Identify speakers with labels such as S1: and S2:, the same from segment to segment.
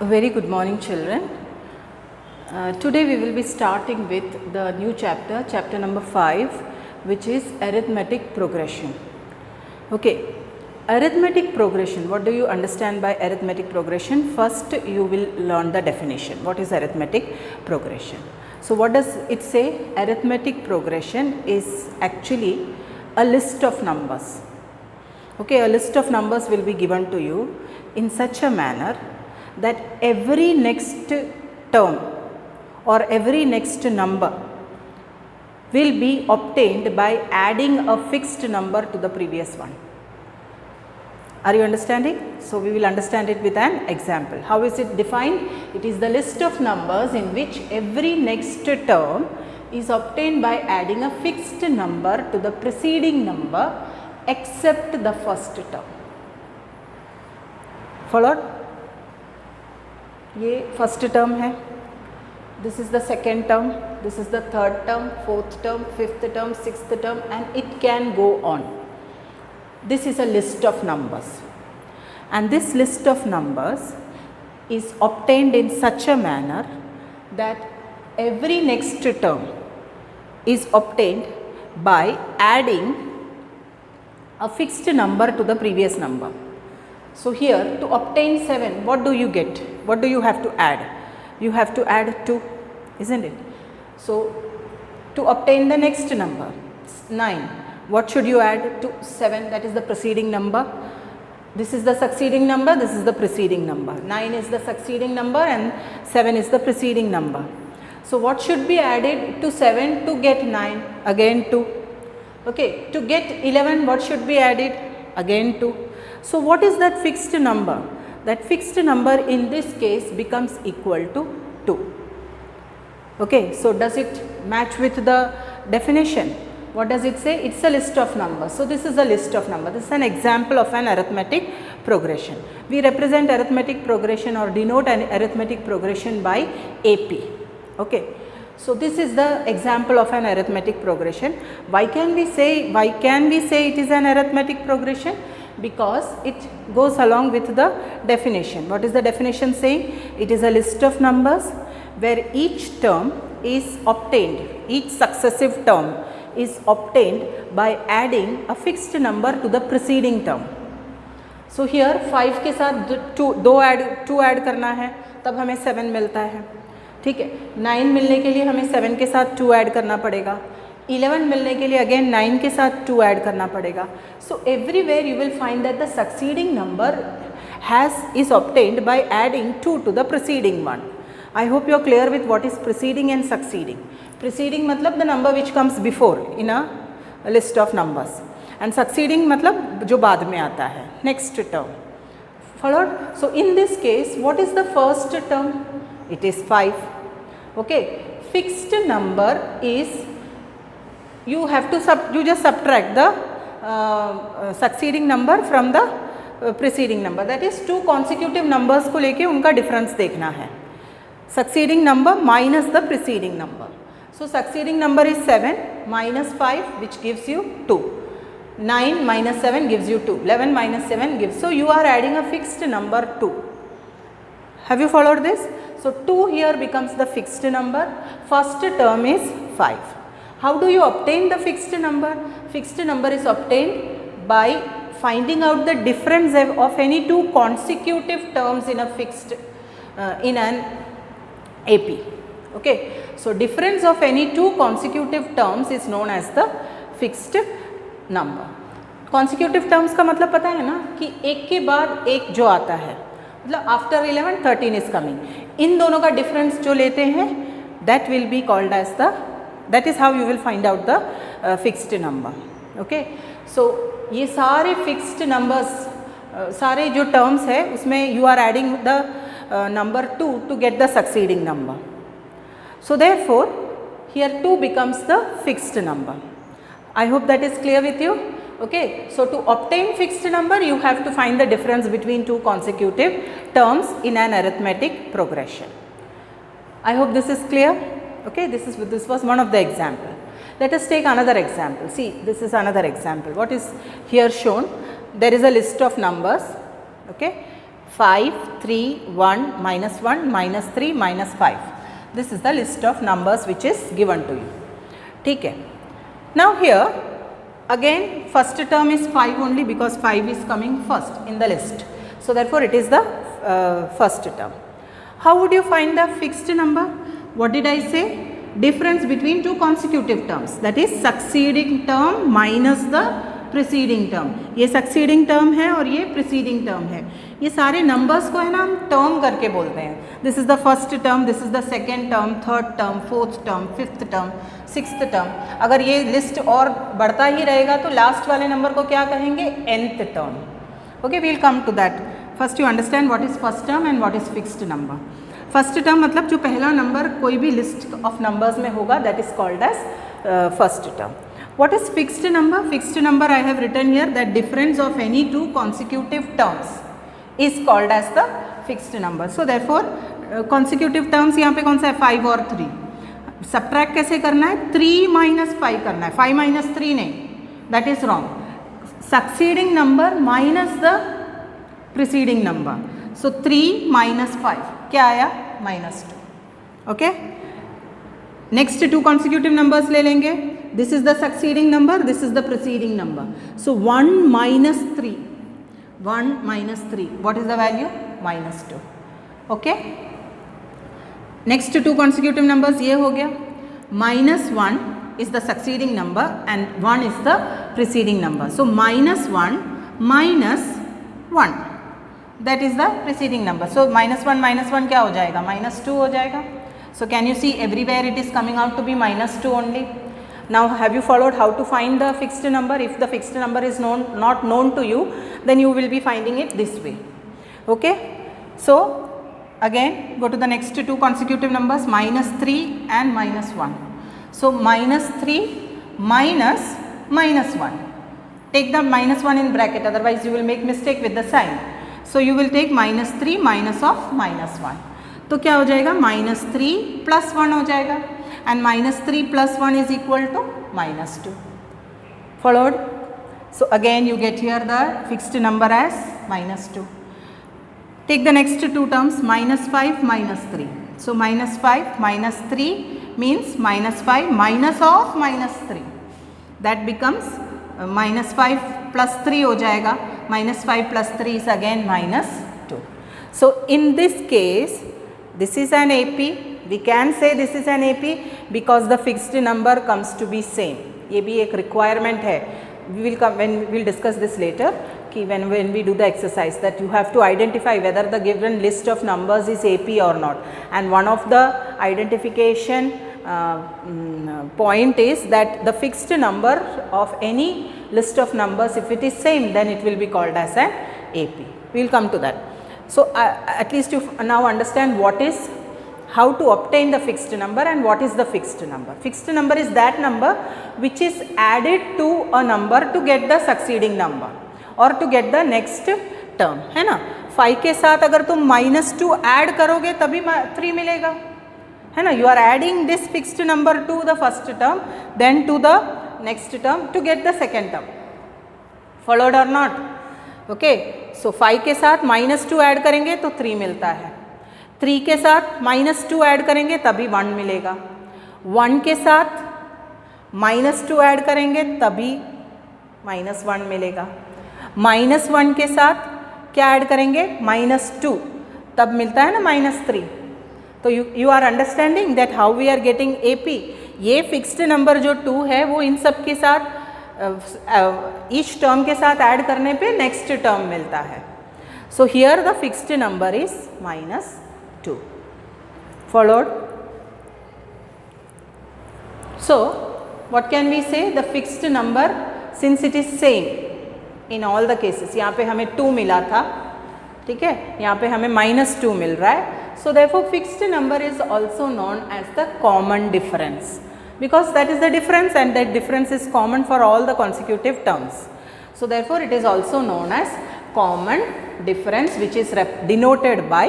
S1: A very good morning, children. Today we will be starting with the new chapter, chapter number 5, which is arithmetic progression. Okay, arithmetic progression. What do you understand by arithmetic progression? First, you will learn the definition. What is arithmetic progression? So, what does it say? Arithmetic progression is actually a list of numbers. Okay, a list of numbers will be given to you in such a manner that every next term or every next number will be obtained by adding a fixed number to the previous one. Are you understanding? So, we will understand it with an example. How is it defined? It is the list of numbers in which every next term is obtained by adding a fixed number to the preceding number except the first term. Followed? ये first term है, this is the second term, this is the third term, fourth term, fifth term, sixth term, and it can go on. This is a list of numbers, and this list of numbers is obtained in such a manner that every next term is obtained by adding a fixed number to the previous number. So, here to obtain 7, what do you get? What do you have to add? You have to add 2, isn't it? So, to obtain the next number 9, what should you add to 7? That is the preceding number. This is the succeeding number, this is the preceding number. 9 is the succeeding number and 7 is the preceding number. So, what should be added to 7 to get 9? Again 2. Okay, to get 11, what should be added? Again 2. So, what is that fixed number? That fixed number in this case becomes equal to 2. Okay, so does it match with the definition? What does it say? It's a list of numbers. So, this is a list of numbers. This is an example of an arithmetic progression. We represent arithmetic progression or denote an arithmetic progression by AP. Okay. So, this is the example of an arithmetic progression. Why can we say it is an arithmetic progression? Because it goes along with the definition. What is the definition saying? It is a list of numbers where each term is obtained, each successive term is obtained by adding a fixed number to the preceding term. So, here 5 के साथ 2 add करना है, तब हमें 7 मिलता है. ठीक है, 9 मिलने के लिए हमें 7 के साथ 2 ऐड करना पड़ेगा. 11 मिलने के लिए अगेन 9 के साथ 2 ऐड करना पड़ेगा. So everywhere you will find that the succeeding number is obtained by adding 2 to the preceding one. I hope you are clear with what is preceding and succeeding. Preceding मतलब the number which comes before in a list of numbers, and succeeding मतलब जो बाद में आता है, next term. Followed? So, in this case, what is the first term? It is 5. Okay, fixed number is, you have to just subtract the succeeding number from the preceding number. That is, 2 consecutive numbers को लेके उनका difference देखना है. Succeeding number minus the preceding number. So, succeeding number is 7 minus 5, which gives you 2. 9 minus 7 gives you 2. 11 minus 7 gives. So, you are adding a fixed number 2. Have you followed this? So, 2 here becomes the fixed number. First term is 5. How do you obtain the fixed number? Fixed number is obtained by finding out the difference of any 2 consecutive terms in a fixed in an AP. Okay. So, difference of any 2 consecutive terms is known as the fixed number. Consecutive terms का मतलब पता है ना कि एक के बाद एक जो आता है, मतलब आफ्टर 11 13 इज कमिंग, इन दोनों का डिफरेंस जो लेते हैं, that will be called as the, that is how you will find out the fixed number. Okay. So, ये सारे fixed numbers, सारे जो terms है उसमें you are adding the number 2 to get the succeeding number. So, therefore, here 2 becomes the fixed number. I hope that is clear with you. Okay. So, to obtain fixed number, you have to find the difference between 2 consecutive terms in an arithmetic progression. I hope this is clear. Okay. This was one of the example. Let us take another example. See, this is another example. What is here shown? There is a list of numbers. Okay. 5, 3, 1, -1, -3, -5. This is the list of numbers which is given to you. ठीक है. Now here again first term is 5 only because 5 is coming first in the list. So therefore it is the first term. How would you find the fixed number? What did I say? Difference between two consecutive terms, that is succeeding term minus the preceding term. ये succeeding term है और ये preceding term है. ये सारे numbers को है ना हम term करके बोलते हैं. This is the first term, this is the second term, third term, fourth term, fifth term, sixth term. अगर ये list और बढ़ता ही रहेगा तो last वाले number को क्या कहेंगे? nth term. Okay, we'll come to that. First you understand what is first term and what is fixed number. First term मतलब जो पहला नंबर कोई भी लिस्ट ऑफ नंबर्स में होगा, that is called as first term. What is fixed number? Fixed number I have written here that difference of any two consecutive terms is called as the fixed number. So therefore consecutive terms यहाँ पे कौन सा है? 5 और 3. Subtract कैसे करना है? 3 - 5 करना है, 5 - 3 नहीं, that is wrong. Succeeding number minus the preceding number. So 3 - 5 क्या आया? -2. Okay. Next two consecutive numbers ले लेंगे. This is the succeeding number, this is the preceding number. So 1 - 3, 1 - 3, what is the value? -2. Okay. Next two consecutive numbers ये हो गया. -1 is the succeeding number and 1 is the preceding number. So -1 - 1 that is the preceding number. So -1 क्या हो जाएगा? -2 हो जाएगा. So can you see everywhere it is coming out to be -2 only. Now have you followed how to find the fixed number? If the fixed number is not known to you, then you will be finding it this way. Okay. So again go to the next two consecutive numbers, -3 and -1. So -3 minus -1. Take the -1 in bracket, otherwise you will make mistake with the sign. So you will take -3 minus of -1. तो क्या हो जाएगा? -3 plus 1 हो जाएगा and -3 plus 1 is equal to -2. Followed? So again you get here the fixed number as -2. Take the next two terms, -5 -3. So -5 -3 means -5 minus of -3. That becomes -5 plus 3 हो जाएगा. -5 plus 3 is again -2. So in this case this is an AP. We can say this is an AP because the fixed number comes to be same. ये भी एक requirement है. We will come when we will discuss this later. कि when we do the exercise that you have to identify whether the given list of numbers is AP or not. And one of the identification point is that the fixed number of any list of numbers, if it is same, then it will be called as an AP. We will come to that. So at least you now understand what is, how to obtain the fixed number and what is the fixed number. Fixed number is that number which is added to a number to get the succeeding number or to get the next term, है ना. 5 के साथ अगर तुम -2 add करोगे तभी 3 मिलेगा, है ना. You are adding this fixed number to the first term, then to the next term to get the second term. Followed or not? Okay. So 5 के साथ -2 ऐड करेंगे तो 3 मिलता है. 3 के साथ -2 ऐड करेंगे तभी 1 मिलेगा. 1 के साथ -2 ऐड करेंगे तभी -1 मिलेगा. -1 के साथ क्या ऐड करेंगे? -2, तब मिलता है ना -3. तो you are understanding that how we are getting AP. ये फिक्स्ड नंबर जो 2 है वो इन सब के साथ ईच टर्म के साथ ऐड करने पे नेक्स्ट टर्म मिलता है. So here the fixed number is -2. Followed? So what can we say? The fixed number, since it is same in all the cases. यहाँ पे हमें 2 मिला था, ठीक है, यहाँ पे हमें -2 मिल रहा है. So therefore fixed number is also known as the common difference because that is the difference and that difference is common for all the consecutive terms. So therefore it is also known as common difference, which is denoted by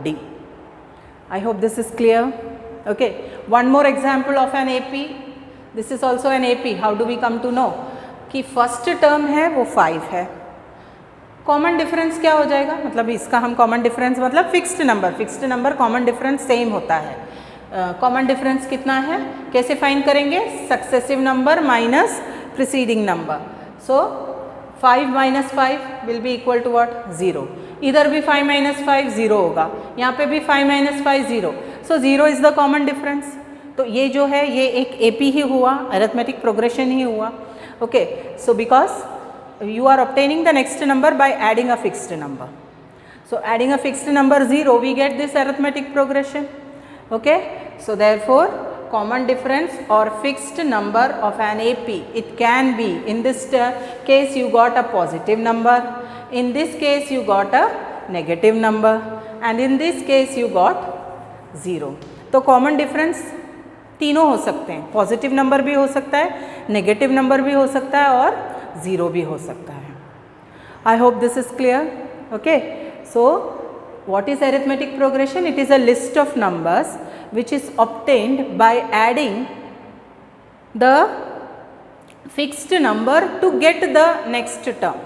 S1: D. I hope this is clear. Okay. One more example of an AP. This is also an AP. How do we come to know कि first term है वो 5 है, common difference क्या हो जाएगा, मतलब इसका हम कॉमन डिफरेंस मतलब fixed number common difference same होता है। कॉमन डिफरेंस कितना है, कैसे फाइंड करेंगे, successive number minus preceding number. So 5 minus 5 will be equal to what, 0। इधर भी 5 माइनस 5 0 होगा, यहाँ पे भी 5 minus 5 0। So 0 is the common difference. तो ये जो है ये एक एपी ही हुआ, अरिथमेटिक प्रोग्रेशन ही हुआ। Okay, so because you are obtaining the next number by adding a fixed number. So adding a fixed number 0, we get this arithmetic progression. Okay, so therefore common difference or fixed number of an AP, it can be, in this case you got a positive number, in this case you got a negative number, and in this case you got 0. तो common difference तीनों हो सकते हैं, positive number भी हो सकता है, negative number भी हो सकता है और 0 भी हो सकता है। आई hope this is clear. Okay, so what is arithmetic progression? It is a list of numbers which is obtained by adding the fixed number to get the next term.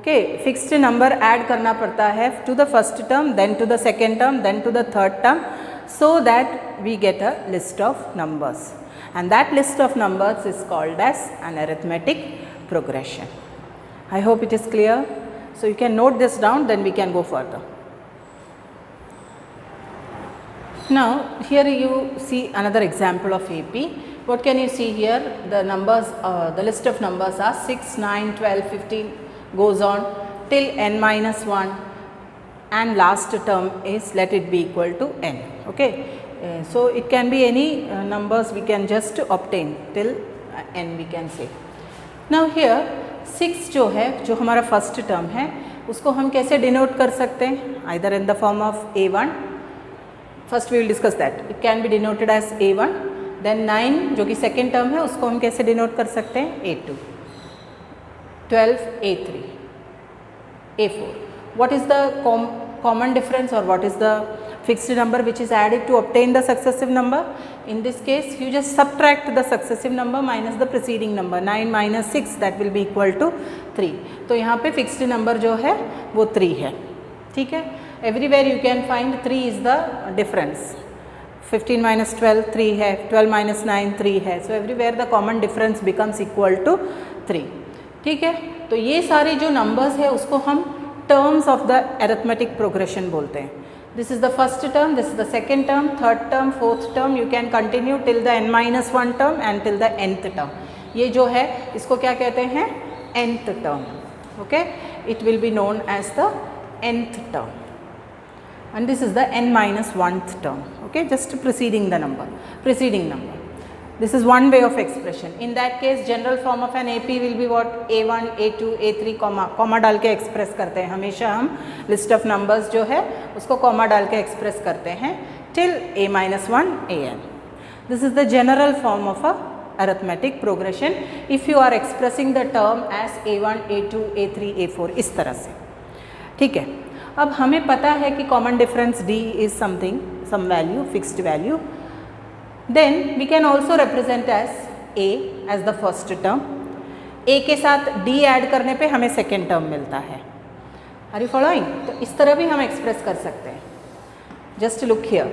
S1: Okay, fixed number add करना पड़ता है to the first term, then to the second term, then to the third term, so that we get a list of numbers, and that list of numbers is called as an arithmetic progression. I hope it is clear. So you can note this down, then we can go further. Now here you see another example of AP. What can you see here? The numbers, the list of numbers are 6, 9, 12, 15 goes on till n minus 1, and last term is let it be equal to n. Okay, so it can be any numbers we can just obtain till n we can say. Now here 6 जो है, जो हमारा first term है, उसको हम कैसे denote कर सकते हैं, either in the form of A1. First we will discuss that. It can be denoted as A1. Then 9 जो कि सेकेंड टर्म है, उसको हम कैसे डिनोट कर सकते हैं, A2. 12 A3, A4. What is the common difference or what is the fixed number which is added to obtain the successive number? In this case you just subtract the successive number minus the preceding number. 9 minus 6, that will be equal to 3. तो यहाँ पे fixed number जो है वो 3 है, ठीक है। Everywhere you can find 3 is the difference. 15 minus 12 3 है, 12 minus 9 3 है, so everywhere the common difference becomes equal to 3, ठीक है। तो ये सारे जो numbers है उसको हम terms of the arithmetic progression बोलते हैं। This is the first term, this is the second term, third term, fourth term, you can continue till the n minus 1 term and till the nth term. ये जो है इसको क्या कहते हैं, nth term. Okay, it will be known as the nth term, and this is the n minus 1th term. Okay, just preceding the number, preceding number. This is one way of expression. In that case general form of an AP will be what, A1, A2, A3, comma डाल के express करते हैं, हमेशा हम list of numbers जो है उसको comma डाल के एक्सप्रेस करते हैं till A minus 1 AN. This is the general form of a arithmetic progression if you are expressing the term as A1, A2, A3, A4 इस तरह से, ठीक है। अब हमें पता है कि common difference D is something, some value, fixed value. Then we can also represent as A as the first term. A के साथ D ऐड करने पे हमें सेकेंड टर्म मिलता है। Are you following? तो इस तरह भी हम एक्सप्रेस कर सकते हैं। Just look here.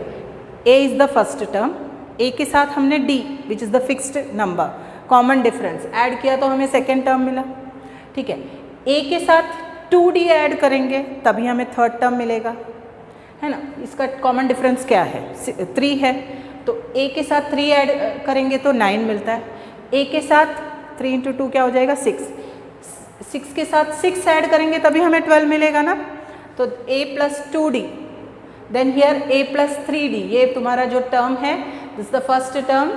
S1: A is the first term. A के साथ हमने D which is the fixed number, common difference add किया तो हमें सेकेंड टर्म मिला, ठीक है। A के साथ 2D ऐड करेंगे तभी हमें थर्ड टर्म मिलेगा, है ना। इसका कॉमन डिफरेंस क्या है, 3 है, तो A के साथ 3 ऐड करेंगे तो 9 मिलता है। A के साथ 3 इंटू 2 क्या हो जाएगा, 6 के साथ 6 ऐड करेंगे तभी हमें 12 मिलेगा ना। तो A plus 2D, then here A plus 3D, ये तुम्हारा जो टर्म है, this is the first term,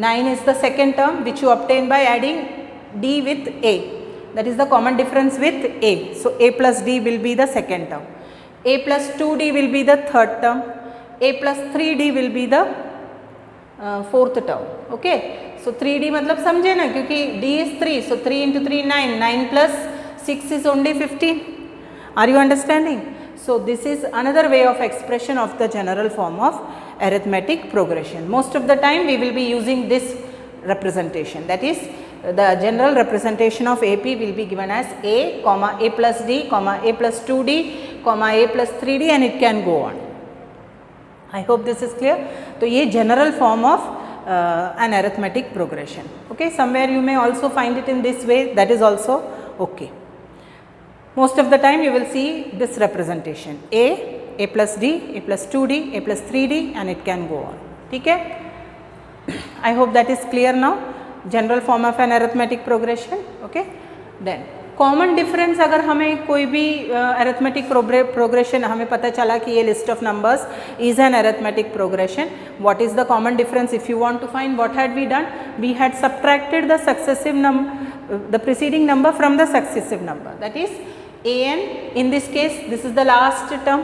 S1: 9 is the second term which you obtain by adding D with A, that is the common difference with A. So A plus D will be the second term, A plus 2D will be the third term, A plus 3D will be the fourth term. Okay, so 3D मतलब समझे ना, क्योंकि D is 3, so 3 into 3 9, 9 plus 6 is only 15. Are you understanding? So this is another way of expression of the general form of arithmetic progression. Most of the time we will be using this representation, that is the general representation of AP will be given as A, A plus D, A plus 2D, A plus 3D, and it can go on. I hope this is clear. तो ये general form of an arithmetic progression. Okay, somewhere you may also find it in this way, that is also okay. Most of the time you will see this representation A plus D, A plus 2D, A plus 3D, and it can go on. ठीक है? I hope that is clear now. General form of an arithmetic progression. Okay? Then common difference, अगर हमें कोई भी arithmetic progression हमें पता चला कि ये list of numbers is an arithmetic progression, what is the common difference? If you want to find, what had we done? We had subtracted the successive number, the preceding number from the successive number, that is an. in this case this is the last term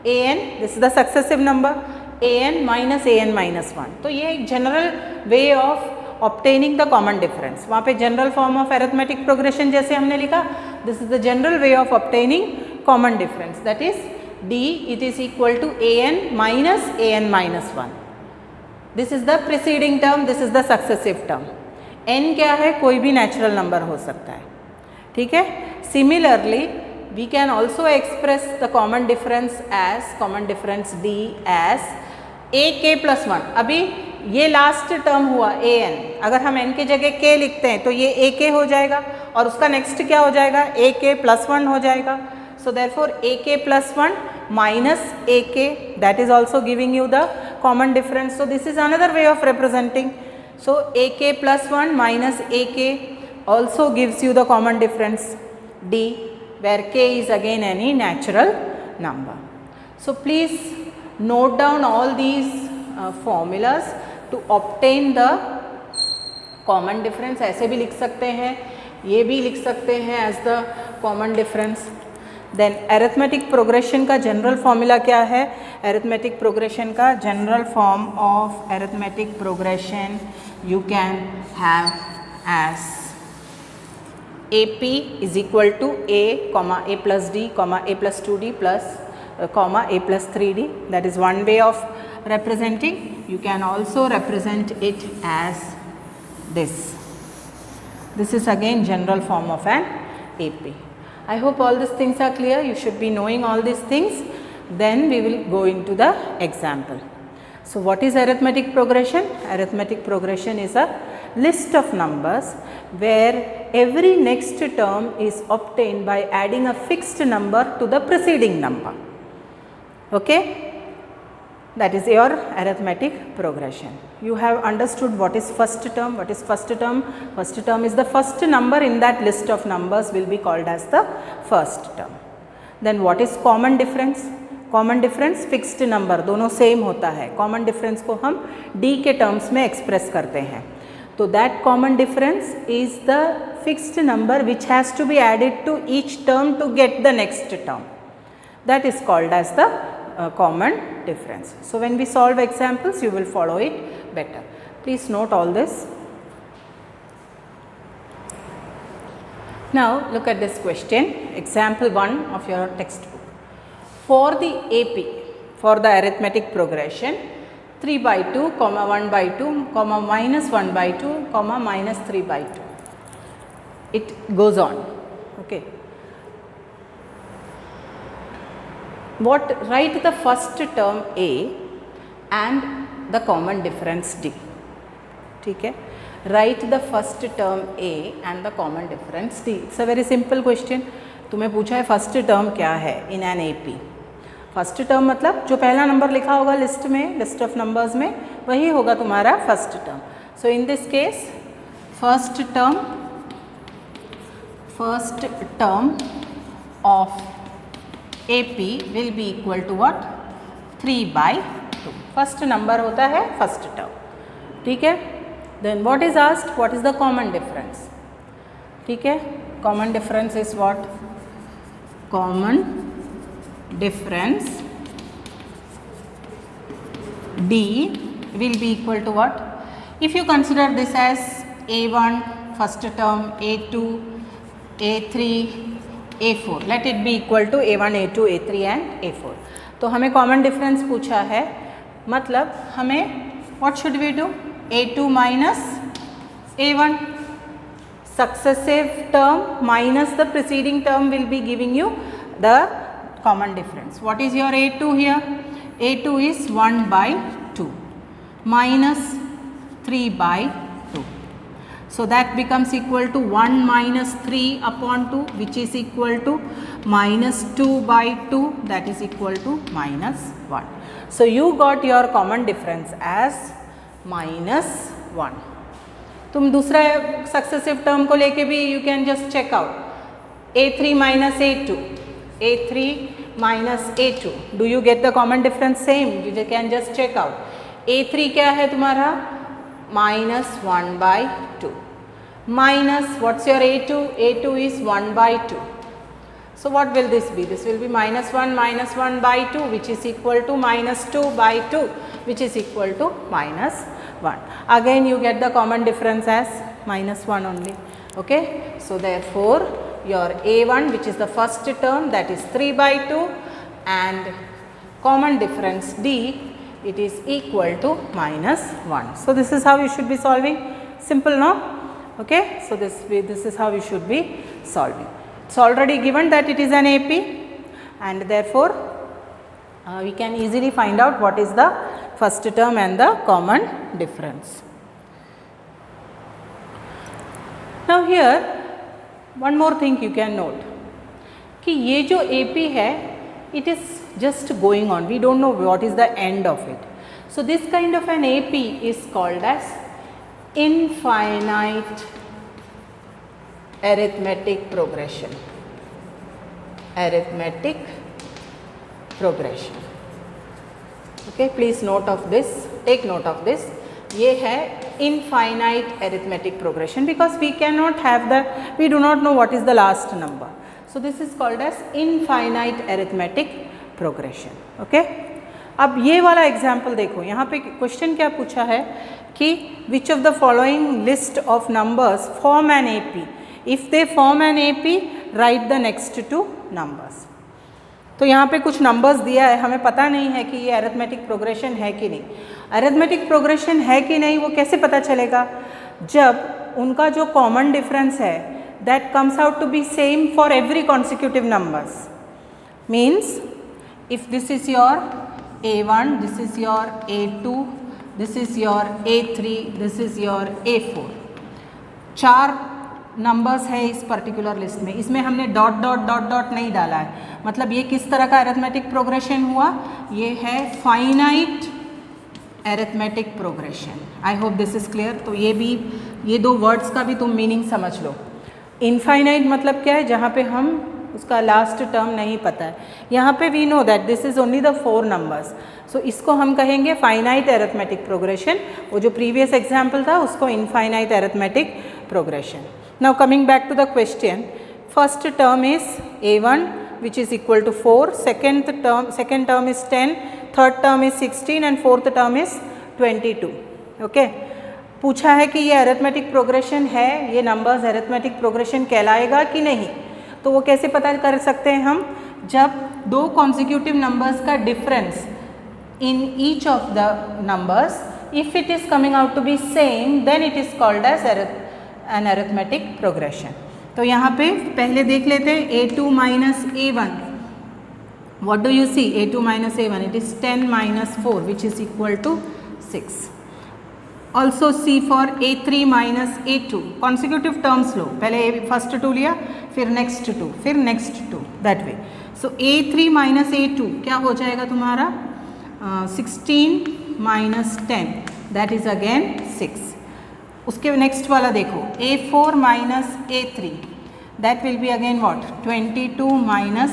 S1: an, this is the successive number an minus 1. तो ये एक general way of obtaining the common difference. वहाँ पे general form of arithmetic progression जैसे हमने लिखा, this is the general way of obtaining common difference, that is d, it is equal to an minus 1. This is the preceding term, this is the successive term. n क्या है? कोई भी natural number हो सकता है, ठीक है? Similarly we can also express the common difference d as ak plus 1. अभी ये लास्ट टर्म हुआ an, अगर हम n की जगह k लिखते हैं तो ये ak हो जाएगा और उसका नेक्स्ट क्या हो जाएगा? ak plus 1 हो जाएगा. So therefore ak plus 1 minus ak, that is also giving you the common difference. So this is another way of representing. So ak plus 1 minus ak also gives you the common difference d, where k is again any natural number. So please note down all these formulas to obtain the common difference. ऐसे भी लिख सकते हैं, ये भी लिख सकते हैं as the common difference. Then arithmetic progression का general formula क्या है? Arithmetic progression का general form of arithmetic progression you can have as AP is equal to A plus D, A plus 2D plus A plus 3D. That is one way of representing. You can also represent it as this. This is again general form of an AP. I hope all these things are clear. You should be knowing all these things. Then we will go into the example. So what is arithmetic progression? Arithmetic progression is a list of numbers where every next term is obtained by adding a fixed number to the preceding number. Okay? That is your arithmetic progression. You have understood what is first term. What is first term? First term is the first number in that list of numbers will be called as the first term. Then what is common difference? Common difference fixed number, दोनों same होता है. Common difference को हम d के terms में express करते हैं. तो that common difference is the fixed number which has to be added to each term to get the next term. That is called as the common difference. So when we solve examples you will follow it better. Please note all this. Now look at this question, example 1 of your textbook. For the AP, for the arithmetic progression 3 by 2, 1 by 2, minus 1 by 2, minus 3 by 2. It goes on. Okay. Write the first term A and the common difference D. ठीक है? Write the first term A and the common difference D. It's a very simple question. तुम्हें पूछा है first term क्या है in an AP. First term मतलब जो पहला नंबर लिखा होगा लिस्ट में, लिस्ट ऑफ नंबर्स में, वही होगा तुम्हारा first term. So in this case first term of AP will be equal to what? 3 by 2. First number होता है फर्स्ट टर्म. ठीक है? Then what is asked? What is the common difference? ठीक है? Common difference is what? Common difference D will be equal to what? If you consider this as A1 first term, A2, A3, A4, let it be equal to A1, A2, A3 and A4. तो हमें common difference पूछा है, मतलब हमें what should we do? A2 minus A1, successive term minus the preceding term will be giving you the common difference. What is your A2 here? A2 is 1 by 2 minus 3 by 2. So that becomes equal to 1 minus 3 upon 2, which is equal to minus 2 by 2, that is equal to minus 1. So you got your common difference as minus 1. तुम दूसरा successive term को लेके भी you can just check out A3 minus A2, A3 minus A2, do you get the common difference? Same, you can just check out. A3 क्या है तुम्हारा? Minus 1 by 2 minus what's your A2? A2 is 1 by 2. So what will this be? This will be minus 1 by 2, which is equal to minus 2 by 2, which is equal to minus 1. Again you get the common difference as minus 1 only. Okay. So therefore your A1, which is the first term, that is 3 by 2, and common difference D, it is equal to minus 1. So this is how you should be solving. Simple, no? Okay. So this is how you should be solving. It's already given that it is an AP, and therefore we can easily find out what is the first term and the common difference. Now here one more thing you can note कि ये जो AP है, it is just going on, we don't know what is the end of it. So this kind of an AP is called as infinite arithmetic progression. Arithmetic progression. Okay, please note of this, take note of this. ये है infinite arithmetic progression because we cannot have the, we do not know what is the last number. So this is called as infinite arithmetic progression. Okay. अब ये वाला example देखो, यहाँ पे question क्या पूछा है कि which of the following list of numbers form an AP? If they form an AP, write the next two numbers. तो यहाँ पे कुछ नंबर्स दिया है, हमें पता नहीं है कि ये अरिथमेटिक प्रोग्रेशन है कि नहीं. अरिथमेटिक प्रोग्रेशन है कि नहीं वो कैसे पता चलेगा? जब उनका जो कॉमन डिफरेंस है that comes out to be same for every consecutive numbers. Means if this is your A1, this is your A2, this is your A3, this is your A4. 4 numbers है इस particular list में, इसमें हमने dot dot dot dot नहीं डाला है. मतलब ये किस तरह का अरिथमेटिक प्रोग्रेशन हुआ? ये है finite arithmetic progression. I hope this is clear. तो ये भी, ये दो वर्ड्स का भी तुम मीनिंग समझ लो. इनफाइनाइट मतलब क्या है? जहाँ पे हम उसका लास्ट टर्म नहीं पता है. यहाँ पे we know that this is only the 4 numbers. So इसको हम कहेंगे फाइनाइट अरिथमेटिक प्रोग्रेशन. वो जो प्रीवियस एग्जाम्पल था उसको infinite arithmetic progression. Now coming back to the question, first term is A1, which is equal to 4, second term is 10, third term is 16 and fourth term is 22. Okay. पूछा है कि ये arithmetic progression है, ये numbers arithmetic progression कहलाएगा कि नहीं. तो वो कैसे पता कर सकते हैं हम? जब दो कॉन्सिक्यूटिव नंबर्स का difference in each of the numbers, if it is coming out to be same, then it is called as an arithmetic progression. तो यहाँ पे पहले देख लेते हैं A2 minus A1. What do you see? A2 minus A1, it is 10 minus 4, which is equal to 6. Also see for A3 minus A2. Consecutive terms लो, पहले first 2 लिया, फिर next 2, फिर next 2, that way. So A3 minus A2 क्या हो जाएगा तुम्हारा? 16 minus 10, that is again 6. उसके next वाला देखो A4 minus A3, that will be again what? 22 minus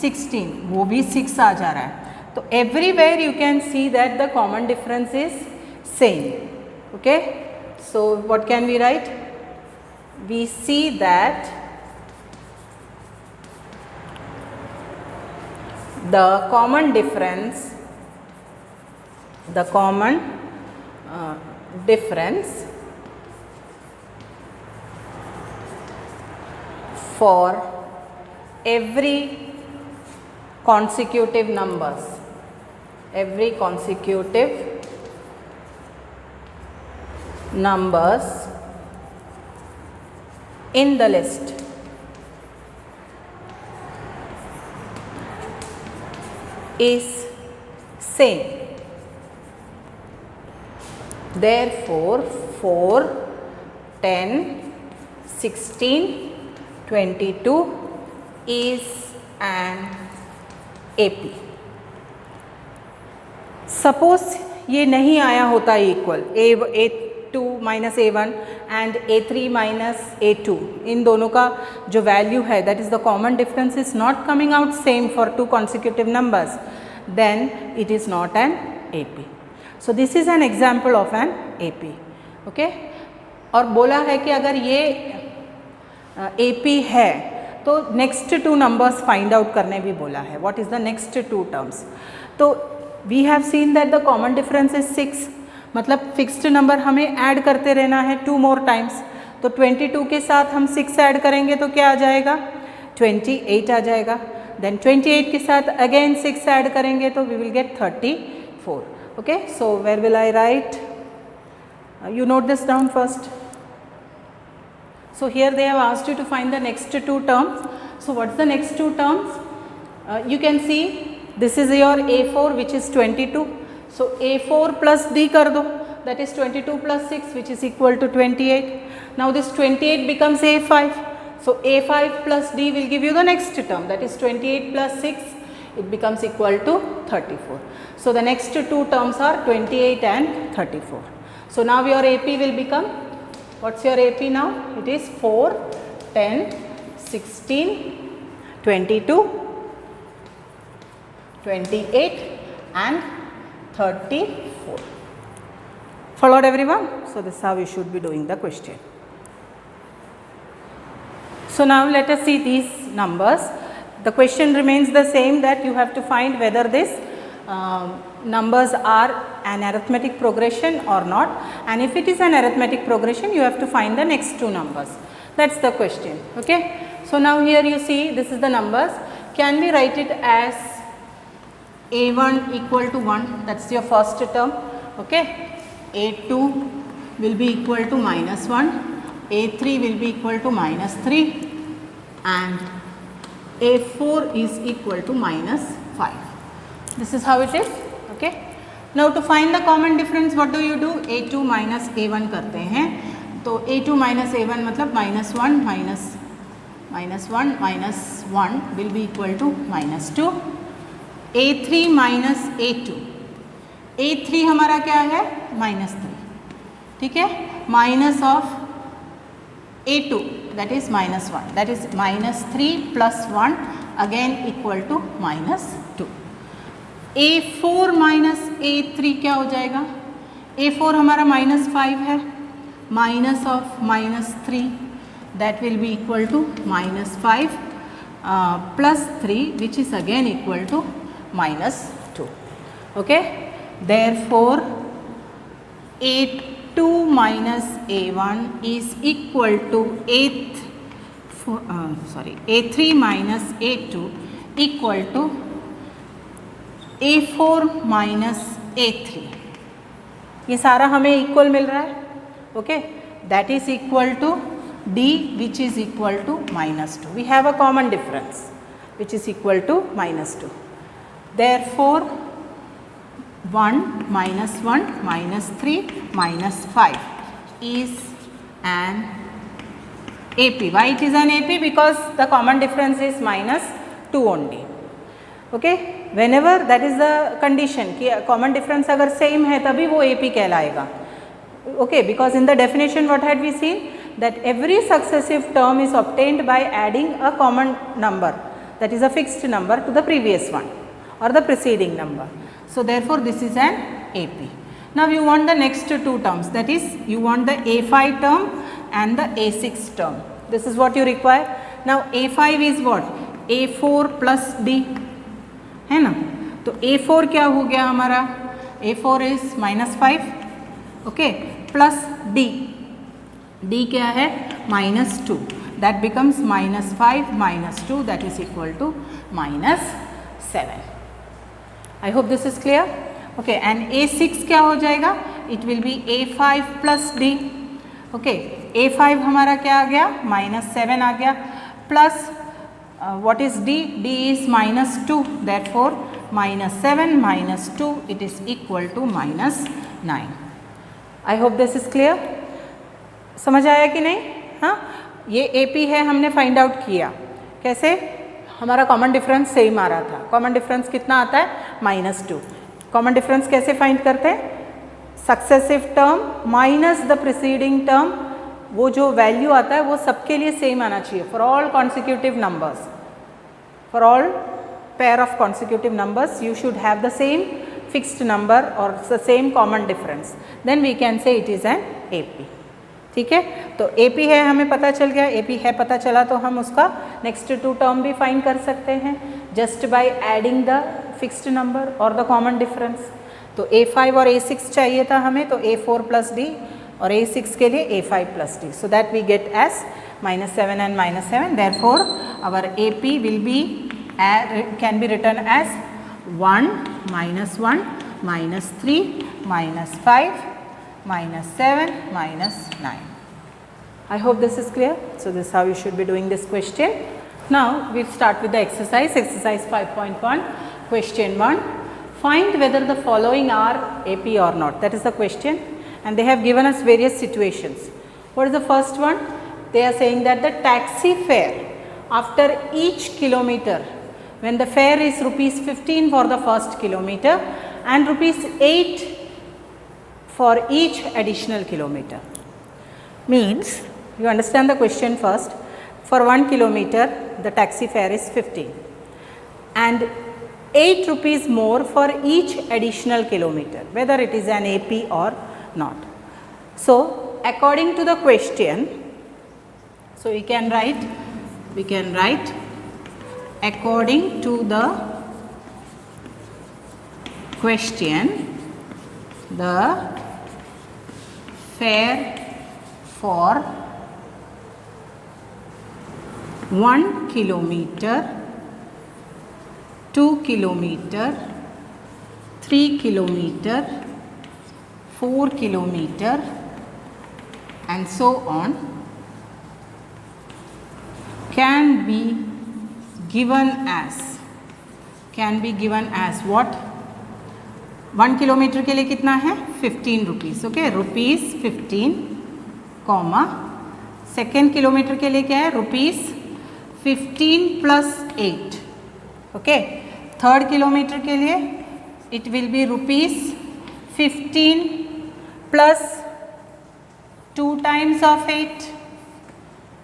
S1: 16, वो भी 6 आ जा रहा है. तो everywhere you can see that the common difference is same. Okay. So what can we write? We see that the common difference, for every consecutive numbers, in the list is same. Therefore 4, 10, 16, 22 is an AP. Suppose ये नहीं आया होता equal A2 minus A1 and A3 minus A2, इन दोनों का जो value है that is the common difference is not coming out same for 2 consecutive numbers, then it is not an AP. So this is an example of an AP. Okay, और बोला है कि अगर ये AP है तो नेक्स्ट 2 नंबर्स फाइंड आउट करने भी बोला है. What is the next 2 terms? तो we have seen that the common difference is 6, मतलब फिक्स्ड नंबर हमें ऐड करते रहना है 2 more times. तो 22 के साथ हम 6 ऐड करेंगे तो क्या आ जाएगा? 28 आ जाएगा. देन 28 के साथ अगेन 6 ऐड करेंगे तो we will get 34. Okay, so where will I write? You note this down first. So here they have asked you to find the next 2 terms. So what's the next 2 terms? You can see this is your A4 which is 22. So A4 plus D कर दो, that is 22 plus 6 which is equal to 28. Now this 28 becomes A5. So A5 plus D will give you the next term, that is 28 plus 6, it becomes equal to 34. So the next 2 terms are 28 and 34. So now your AP will become, what's your AP now? It is 4, 10, 16, 22, 28 and 34. Followed everyone? So this is how you should be doing the question. So now let us see these numbers. The question remains the same, that you have to find whether this numbers are an arithmetic progression or not, and if it is an arithmetic progression you have to find the next 2 numbers. That's the question. Okay, so now here you see this is the numbers. Can we write it as A1 equal to 1, that's your first term. Okay, A2 will be equal to minus 1, A3 will be equal to minus 3 and A4 is equal to minus 5. This is how it is. Okay, now to find the common difference what do you do? A2 minus A1 करते हैं. तो A2 minus A1 मतलब minus 1 minus 1 minus 1 will be equal to minus 2. A3 minus A2, A3 हमारा क्या है? minus 3. ठीक है, minus of A2 that is minus 1, that is minus 3 plus 1 again equal to minus 2. A4 minus A3 क्या हो जाएगा? A4 हमारा minus 5 है, minus of minus 3 that will be equal to minus 5 plus 3 which is again equal to minus 2. Okay, therefore A2 minus A1 is equal to A3 minus A2 equal to A4 minus A3. ये सारा हमें equal मिल रहा है. Okay, that is equal to D which is equal to minus 2. We have a common difference which is equal to minus 2. Therefore 1 minus 3 minus 5 is an AP. Why it is an AP? Because the common difference is minus 2 only. Okay, whenever that is the condition कि common difference अगर same है तभी वो AP कहलाएगा. Okay, because in the definition what had we seen, that every successive term is obtained by adding a common number, that is a fixed number, to the previous one or the preceding number. So therefore this is an AP. Now you want the next 2 terms, that is you want the A5 term and the A6 term. This is what you require. Now A5 is what? A4 plus D है ना. तो A4 क्या हो गया हमारा? A4 is minus 5. Okay, plus D क्या है? minus 2. That becomes minus 5 minus 2, that is equal to minus 7. I hope this is clear. Okay, and A6 क्या हो जाएगा? It will be A5 plus D. Okay, A5 हमारा क्या आ गया, -7 आ गया, plus what is D? D is -2, therefore -7 -2 it is equal to -9. I hope this is clear. समझ आया कि नहीं? हाँ, ये AP है, हमने फाइंड आउट किया कैसे, हमारा कॉमन डिफरेंस सेम आ रहा था। कॉमन डिफरेंस कितना आता है, -2। कॉमन डिफरेंस कैसे फाइंड करते हैं, successive term minus the preceding term, वो जो वैल्यू आता है वो सबके लिए सेम आना चाहिए, for all consecutive numbers, for all pair of consecutive numbers you should have the same fixed number और the same common difference, then we can say it is an AP। ठीक है, तो AP है हमें पता चल गया, AP है पता चला तो हम उसका नेक्स्ट 2 टर्म भी फाइंड कर सकते हैं just by adding the fixed number और द कॉमन डिफरेंस। तो A5 और A6 चाहिए था हमें, तो A4 + D और A6 के लिए A5 + D, so that we get as -7 and -7, therefore our AP will be can be written as 1 -1 -3 -5 -7 -9. I hope this is clear. So this is how you should be doing this question. Now we'll start with the exercise. Exercise 5.1. Question 1. Find whether the following are AP or not. That is the question, and they have given us various situations. What is the first one? They are saying that the taxi fare after each kilometer, when the fare is ₹15 for the first kilometer and ₹8 for each additional kilometer, means you understand the question first. For 1 kilometer the taxi fare is 15 and ₹8 more for each additional kilometer, whether it is an AP or not. So according to the question, so we can write according to the question, the fare for 1 kilometer, 2 kilometer, 3 kilometer, 4 kilometer and so on can be given as what? 1 kilometre के लिए कितना है, ₹15, okay, ₹15, second kilometre के लिए क्या है, ₹15 + 8, okay, third kilometre के लिए it will be ₹15 + 2 times of 8.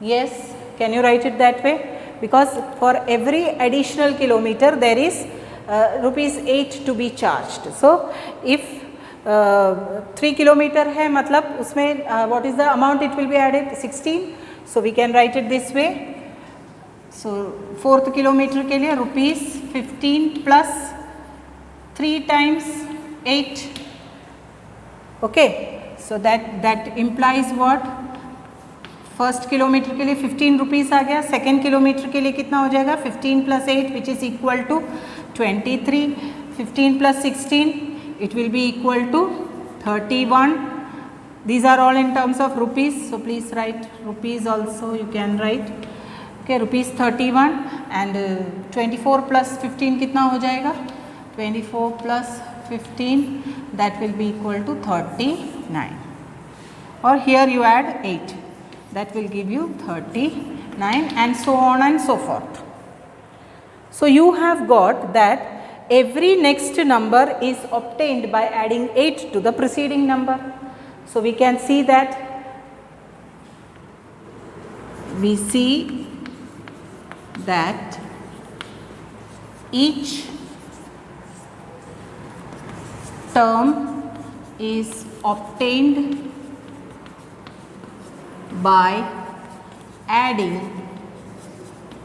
S1: Yes, can you write it that way? Because for every additional kilometer there is ₹8 to be charged. So if 3 kilometer है, मतलब उसमें what is the amount it will be added, 16. So we can write it this way. So fourth kilometer के लिए ₹15 + 3 times 8. Okay, so that implies what? First kilometre के लिए ₹15 आ गया, second kilometre के लिए कितना हो जाएगा, 15 + 8 which is equal to 23, 15 + 16 it will be equal to 31. These are all in terms of rupees, so please write rupees also, you can write, okay, ₹31 and 24 + 15 कितना हो जाएगा, 24 + 15 that will be equal to 39, or here you add 8, that will give you 39 and so on and so forth. So you have got that every next number is obtained by adding 8 to the preceding number. So we can see that each term is obtained by adding,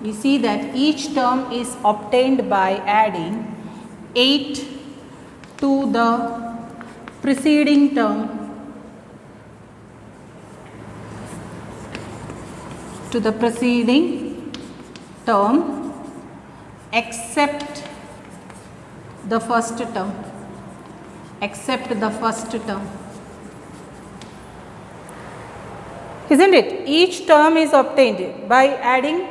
S1: we see that each term is obtained by adding 8 to the preceding term, except the first term. isn't it? Each term is obtained by adding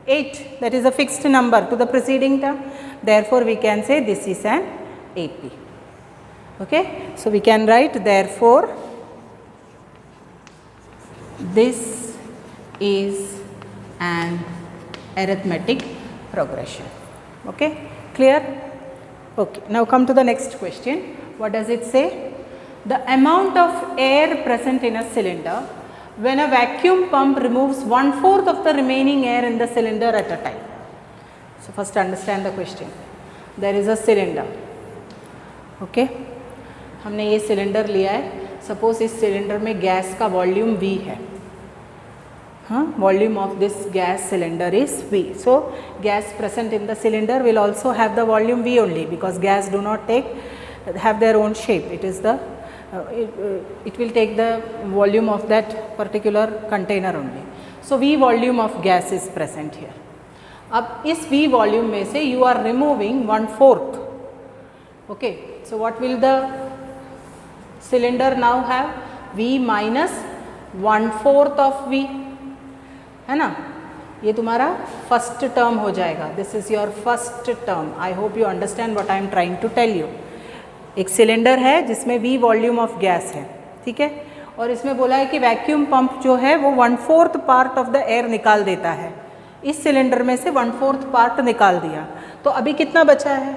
S1: 8, that is a fixed number, to the preceding term. Therefore we can say this is an AP. Okay, so we can write therefore this is an arithmetic progression. Okay, clear? Okay, now come to the next question. What does it say? The amount of air present in a cylinder when a vacuum pump removes 1/4 of the remaining air in the cylinder at a time. So first understand the question. There is a cylinder. Okay, हमने ये cylinder लिया है. Suppose इस cylinder में gas का volume V है. Volume of this gas cylinder is V. So gas present in the cylinder will also have the volume V only, because gas do not have their own shape. It is the it will take the volume of that particular container only. So V volume of gas is present here. अब इस V volume में से you are removing 1/4. Okay, so what will the cylinder now have? V minus 1/4 of V, है ना. ये तुम्हारा first term हो जाएगा. This is your first term. I hope you understand what I am trying to tell you. एक cylinder है जिसमें V volume of gas है, ठीक है, और इसमें बोला है कि वैक्यूम पंप जो है वो 1/4 पार्ट ऑफ द एयर निकाल देता है. इस सिलेंडर में से 1/4 पार्ट निकाल दिया, तो अभी कितना बचा है?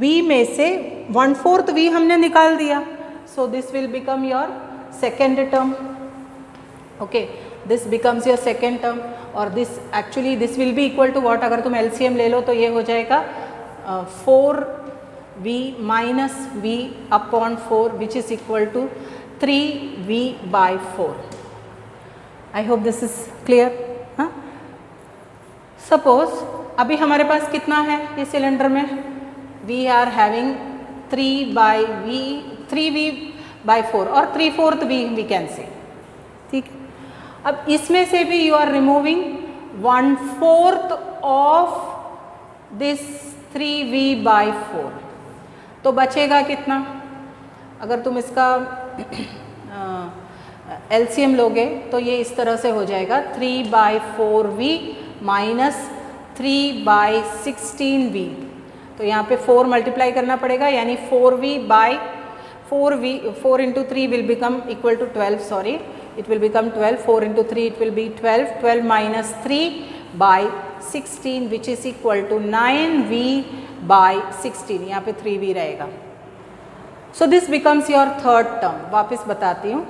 S1: V में से 1/4 V हमने निकाल दिया. So this will become your second term. Okay, this becomes your second term. और this actually this will be equal to what? अगर तुम LCM ले लो तो ये हो जाएगा 4V minus V upon 4, which is equal to 3V by 4. I hope this is clear. हाँ, suppose अभी हमारे पास कितना है इस सिलेंडर में? We are having 3V by 4 और 3/4 V we can say. ठीक है, अब इसमें से भी you are removing 1/4 of this 3V by 4. तो बचेगा कितना? अगर तुम इसका LCM लोगे तो ये इस तरह से हो जाएगा 3/4V माइनस 3/16V. तो यहाँ पे 4 मल्टीप्लाई करना पड़ेगा, यानी 4 into 3 will become equal to 12. Sorry, it will become 12. 4 into 3 it will be 12. 12 minus 3/16 which is equal to 9V by 16. यहाँ पे 3V रहेगा. So this becomes your third term. वापस बताती हूँ.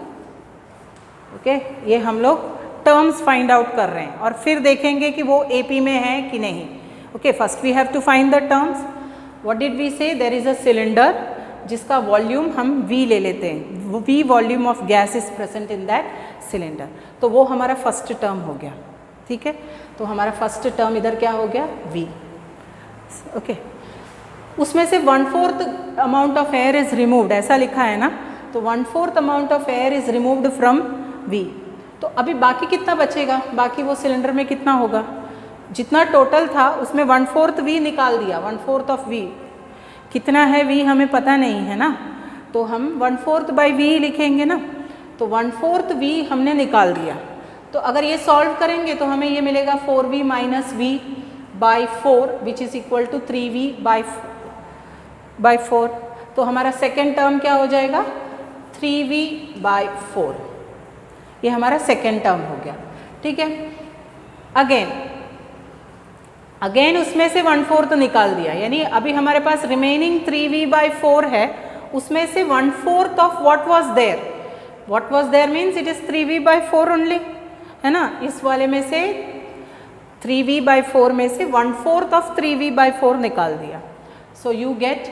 S1: ओके, ये हम लोग टर्म्स फाइंड आउट कर रहे हैं और फिर देखेंगे कि वो AP में है कि नहीं. Okay, first we have to find the terms. What did we say? There is a cylinder जिसका वॉल्यूम हम V ले लेते हैं. V volume of gas is present in that cylinder. तो वो हमारा फर्स्ट टर्म हो गया. ठीक है, तो हमारा फर्स्ट टर्म इधर क्या हो गया? V. ओके, उसमें से 1/4 amount of air is removed, ऐसा लिखा है ना. तो 1/4 amount of air is removed from V. तो अभी बाकी कितना बचेगा? बाकी वो सिलेंडर में कितना होगा? जितना टोटल था उसमें 1/4 V निकाल दिया. 1/4 ऑफ V कितना है? V हमें पता नहीं है ना, तो हम 1/4 by V लिखेंगे ना. तो 1/4 V हमने निकाल दिया. तो अगर ये सॉल्व करेंगे तो हमें ये मिलेगा 4V minus V by 4 which is equal to 3V by 4. तो हमारा सेकेंड टर्म क्या हो जाएगा? 3V by 4. ये हमारा सेकेंड टर्म हो गया. ठीक है, अगेन उसमें से 1/4 निकाल दिया, यानी अभी हमारे पास रिमेनिंग 3V by 4 है. उसमें से 1/4 of what was there. What was there means it is 3V by 4 only, है ना. इस वाले में से 3V by 4 में से 1/4 ऑफ 3V by 4 निकाल दिया. So you get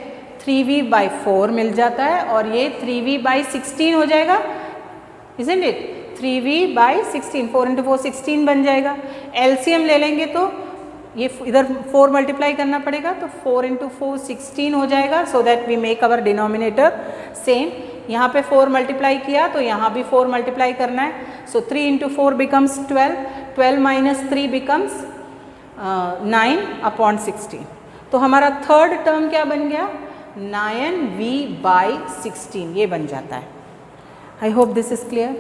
S1: 3V by 4 मिल जाता है और ये 3V by 16 हो जाएगा. Isn't it? 3V by 16, 4 into 4 16 बन जाएगा. LCM ले लेंगे तो ये इधर 4 मल्टीप्लाई करना पड़ेगा, तो 4 into 4 16 हो जाएगा. So that we make our denominator same. यहाँ पे 4 मल्टीप्लाई किया तो यहाँ भी 4 मल्टीप्लाई करना है. सो 3 into 4 becomes 12. 12 minus 3 becomes 9/16. तो हमारा थर्ड टर्म क्या बन गया? 9V by 16 ये बन जाता है. आई hope this is clear.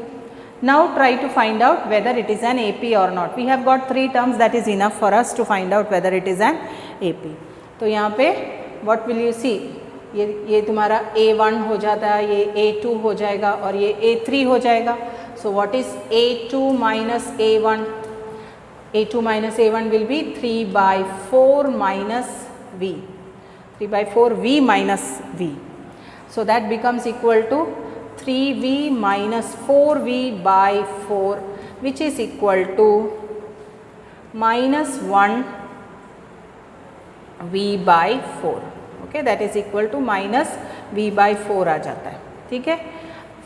S1: Now try to find out whether it is an AP or not. We have got 3 terms, that is enough for us to find out whether it is an AP. तो यहाँ पे what will you see? ये तुम्हारा A1 हो जाता है, ये A2 हो जाएगा और ये A3 हो जाएगा. So what is A2 minus A1? A2 minus A1 will be 3 by 4 minus V. 3 by 4 V minus V. So that becomes equal to 3V minus 4V by 4, which is equal to minus 1V by 4. Okay, that is equal to minus V by 4 आ जाता है. ठीक है.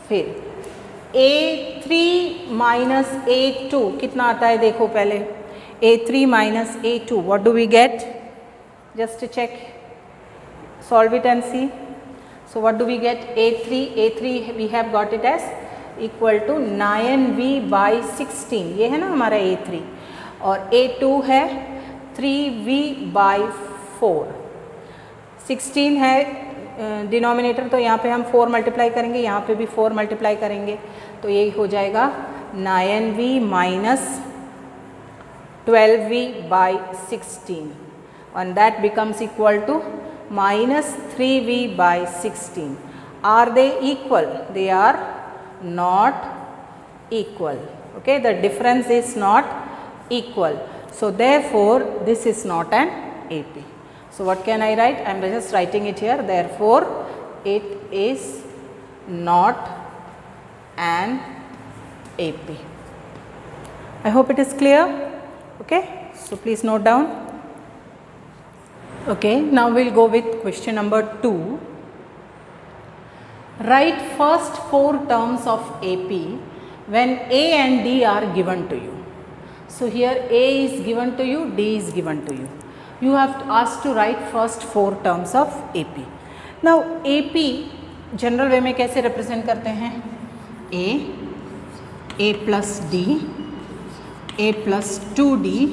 S1: फिर A3 minus A2 कितना आता है देखो पहले. A3 minus A2, what do we get? Just to check. Solve it and see. So what do we get? A3 we have got it as equal to 9V by 16. ये है ना हमारा A3. और A2 है 3V by 4. 16 है denominator, तो यहाँ पे हम 4 मल्टीप्लाई करेंगे, यहाँ पे भी 4 मल्टीप्लाई करेंगे, तो ये हो जाएगा 9V minus 12V by 16, and that becomes equal to minus 3V by 16. Are they equal? They are not equal. Okay, the difference is not equal. So therefore this is not an AP. So what can I write? I am just writing it here. Therefore it is not an AP. I hope it is clear. Okay, so please note down. Okay, now we will go with question number 2. Write first 4 terms of AP when A and D are given to you. So here A is given to you, D is given to you. You have asked to write first 4 terms of AP. Now AP general way में कैसे represent करते हैं? A plus D, A plus 2D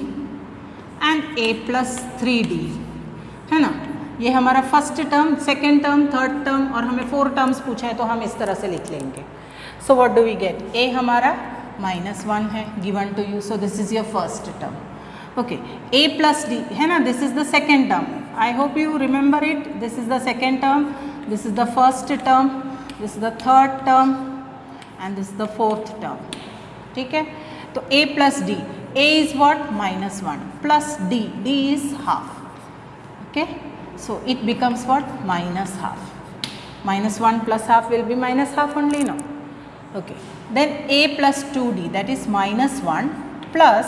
S1: and A plus 3D. है ना. ये हमारा first term, second term, third term और हमें 4 टर्म्स पूछा है तो हम इस तरह से लिख लेंगे. So what do we get? A हमारा -1 है given to you, so this is your first term. Okay, A plus D है ना, this is the second term. I hope you remember it. This is the second term, this is the first term, this is the third term and this is the fourth term. ठीक है. तो A plus D, A is what? -1 plus D, D is half. Okay, so it becomes what? -half. -1 plus half will be -half only, no? Okay, then A plus 2D, that is -1 plus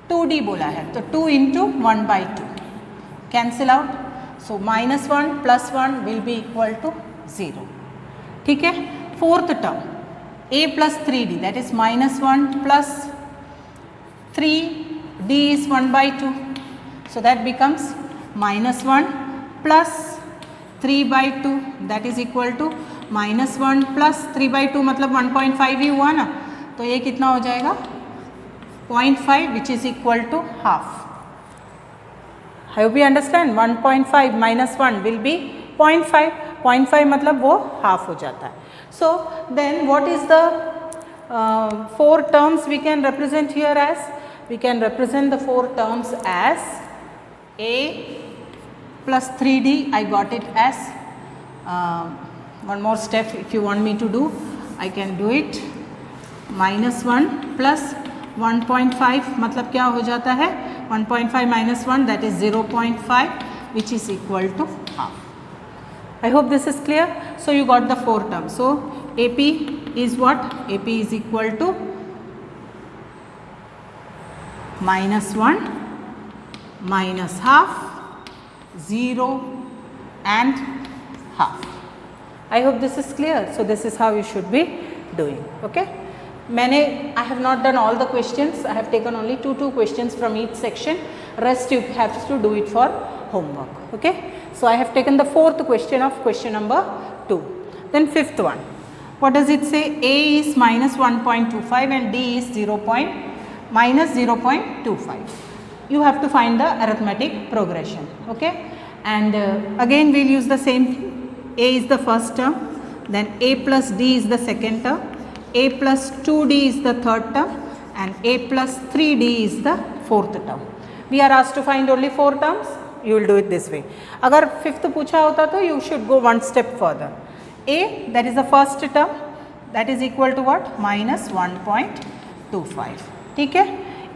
S1: 2D बोला है, तो 2 into 1 by 2 cancel out. So -1 plus 1 will be equal to 0. ठीक है. Fourth term A plus 3D, that is -1 plus 3D is 1 by 2. So that becomes -1 plus 3 by 2, that is equal to -1 plus 3 by 2 मतलब 1.5 ही हुआ ना, तो ये कितना हो जाएगा? 0.5, which is equal to half. I hope you understand. 1.5 minus 1 will be 0.5. 0.5 मतलब वो half हो जाता है. So then what is the 4 terms we can represent here as? We can represent the 4 terms as A plus 3D. I got it as one more step if you want me to do, I can do it. -1 plus 1.5 मतलब क्या हो जाता है? 1.5 minus 1, that is 0.5, which is equal to half. I hope this is clear. So you got the 4 terms. So AP is what? AP is equal to -1 minus half, 0 and half. I hope this is clear. So this is how you should be doing. Okay. I have not done all the questions. I have taken only two questions from each section. Rest you have to do it for homework. Okay. So I have taken the 4th question of question number 2. Then 5th one. What does it say? A is -1.25 and D is -0.25. You have to find the arithmetic progression. Okay. And again we will use the same thing. A is the first term, then A plus D is the second term, a plus 2d is the third term and a plus 3d is the fourth term. We are asked to find only 4 terms. You will do it this way. अगर fifth पूछा होता तो you should go one step further. A, that is the first term, that is equal to what? Minus 1.25. ठीक है.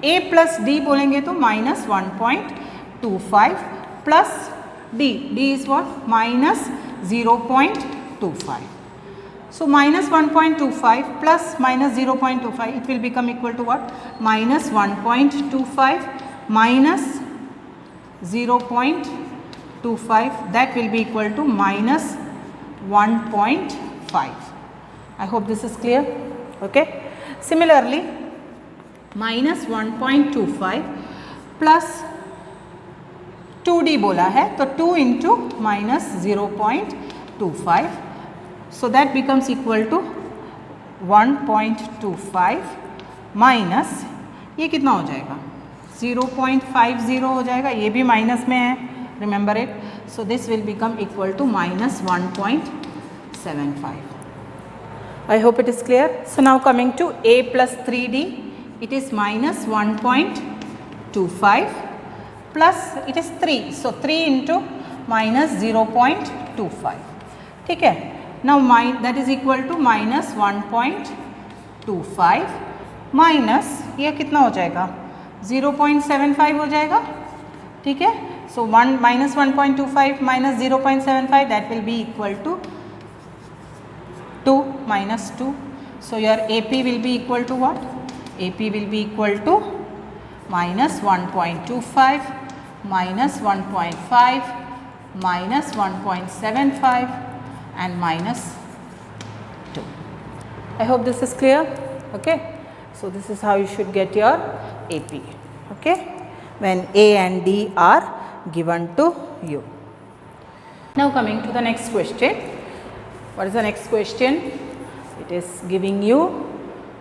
S1: A plus d बोलेंगे तो minus 1.25 plus d. D is what? Minus 0.25. So minus 1.25 plus minus 0.25, it will become equal to what? Minus 1.25 minus 0.25, that will be equal to minus 1.5. I hope this is clear. Okay. Similarly, minus 1.25 plus 2d बोला है तो 2 into minus 0.25, so that becomes equal to 1.25 minus ये कितना हो जाएगा? 0.50 हो जाएगा, ये भी माइनस में है, remember it. So this will become equal to minus 1.75. I hope it is clear. So now coming to a plus 3d, it is minus 1.25 plus it is 3. So 3 into minus 0.25. ठीक है. Now that is equal to minus 1.25 minus ये कितना हो जाएगा? 0.75 हो जाएगा. ठीक है. So minus 1.25 minus 0.75, that will be equal to 2 minus 2. So your AP will be equal to what? AP will be equal to minus 1.25 minus 1.5 minus 1.75 and minus 2. I hope this is clear. Okay. So this is how you should get your AP. Okay. When A and D are given to you. Now coming to the next question. What is the next question? It is giving you,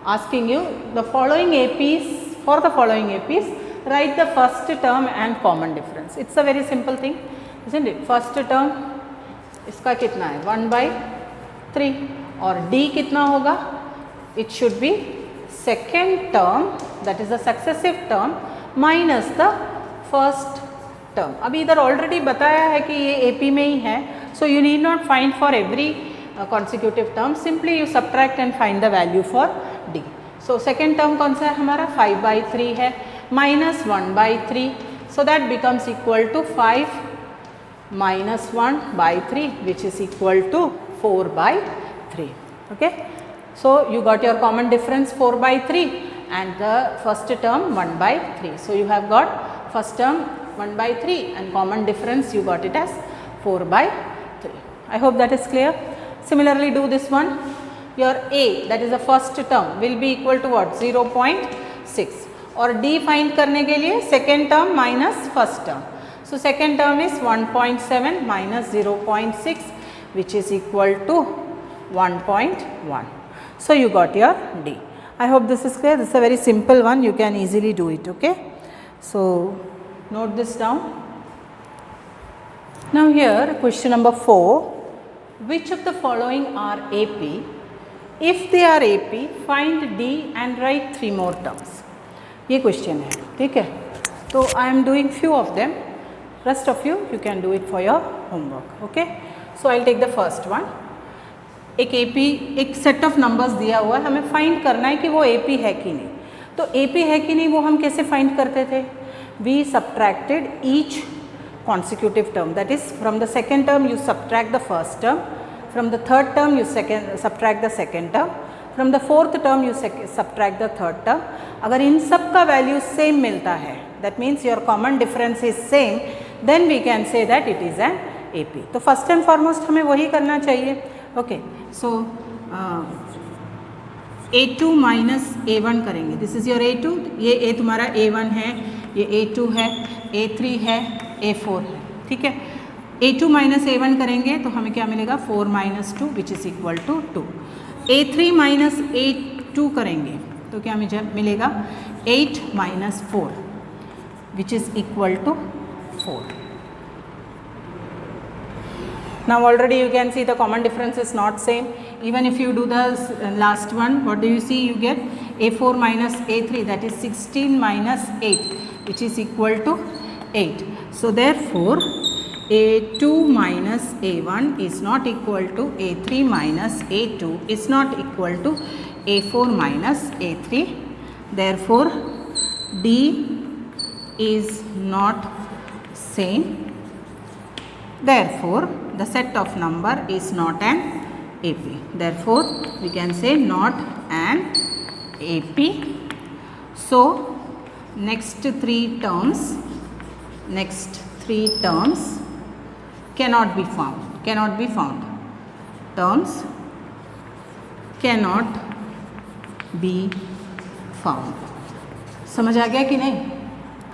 S1: asking you the following APs, for the following APs, write the first term and common difference. It's a very simple thing, isn't it? First term, इसका कितना है? 1/3 और D कितना होगा? It should be second term, that is the successive term minus the first term. अभी इधर already बताया है कि ये AP में ही है, so you need not find for every consecutive term, simply you subtract and find the value for D. So second term कौन सा है हमारा? 5/3 है minus 1/3, so that becomes equal to 5 minus 1/3, which is equal to 4/3. Okay. So you got your common difference 4/3 and the first term 1/3. So you have got first term 1/3 and common difference you got it as 4/3. I hope that is clear. Similarly do this one. Your A, that is the first term, will be equal to what? 0.6 और D find करने के लिए second term minus first term. So second term is 1.7 minus 0.6, which is equal to 1.1. So you got your D. I hope this is clear. This is a very simple one. You can easily do it. Okay. So note this down. Now here question number 4. Which of the following are AP? If they are AP, find D and write 3 more terms. ये question है. ठीक है. So I am doing few of them. Rest of you can do it for your homework. Okay. So I'll take the first one. एक AP, एक set of numbers दिया हुआ है, हमें फाइंड करना है कि वो AP है कि नहीं. तो AP है कि नहीं वो हम कैसे फाइंड करते थे? We subtracted each consecutive term, that is from the second term you subtract the first term, from the third term you subtract the second term, from the fourth term you subtract the third term. अगर इन सब का value same मिलता है, that means your common difference is same, then we can say that it is an AP. तो first and foremost हमें वही करना चाहिए. Okay, so A2 minus A1 करेंगे. This is your A2, ये A तुम्हारा A1 है, ये A2 है, A3 है, A4 है. ठीक है. A2 minus A1 करेंगे तो हमें क्या मिलेगा? 4 minus 2, which is equal to 2. A3 minus A2 करेंगे तो क्या मिलेगा? 8 minus 4, which is equal to 4. Now already you can see the common difference is not same. even if you do the last one, what do you see? You get a4 minus a3, that is 16 minus 8, which is equal to 8. So therefore a2 minus a1 is not equal to a3 minus a2 is not equal to a4 minus a3. Therefore D is not same. Therefore the set of number is not an AP. Therefore we can say not an AP. So next three terms cannot be found. Terms cannot be found. समझ आ गया कि नहीं?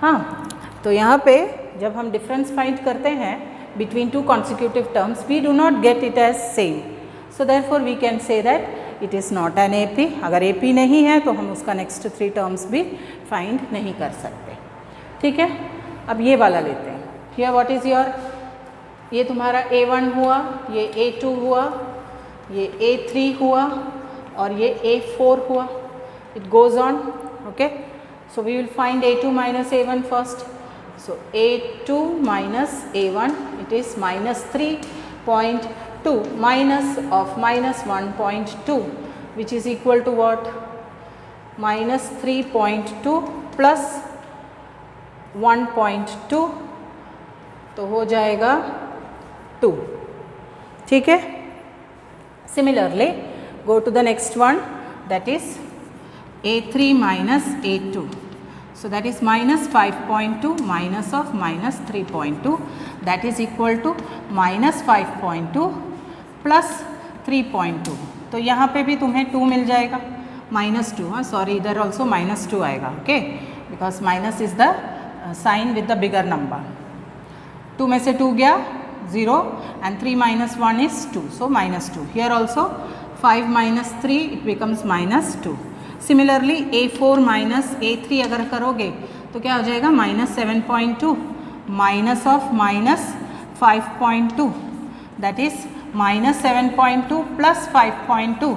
S1: हाँ, तो यहाँ पे जब हम डिफरेंस फाइंड करते हैं between two consecutive terms, we do not get it as same. So therefore we can say that it is not an AP. अगर AP नहीं है तो हम उसका next three terms भी find नहीं कर सकते. ठीक है, अब ये वाला लेते हैं. Here what is your, ये तुम्हारा A1 हुआ, ये A2 हुआ, ये A3 हुआ और ये A4 हुआ. It goes on. Okay, so we will find A2 minus A1 first. So A2 minus A1, it is minus 3.2 minus of minus 1.2, which is equal to what? Minus 3.2 plus 1.2, तो हो जाएगा 2. ठीक है. Similarly, go to the next one, that is A3 minus A2. So that is minus 5.2 minus of minus 3.2, that is equal to minus 5.2 plus 3.2. तो यहाँ पे भी तुम्हें 2 मिल जाएगा, minus 2. हाँ, सॉरी, इधर ऑल्सो minus 2 आएगा. Okay, because minus is the sign with the bigger number. 2 में से 2 गया 0 and 3 minus 1 is 2. So minus 2. Here also 5 minus 3, it becomes minus 2. Similarly A4 minus A3 अगर करोगे तो क्या हो जाएगा? Minus 7.2 minus of minus 5.2, that is minus 7.2 plus 5.2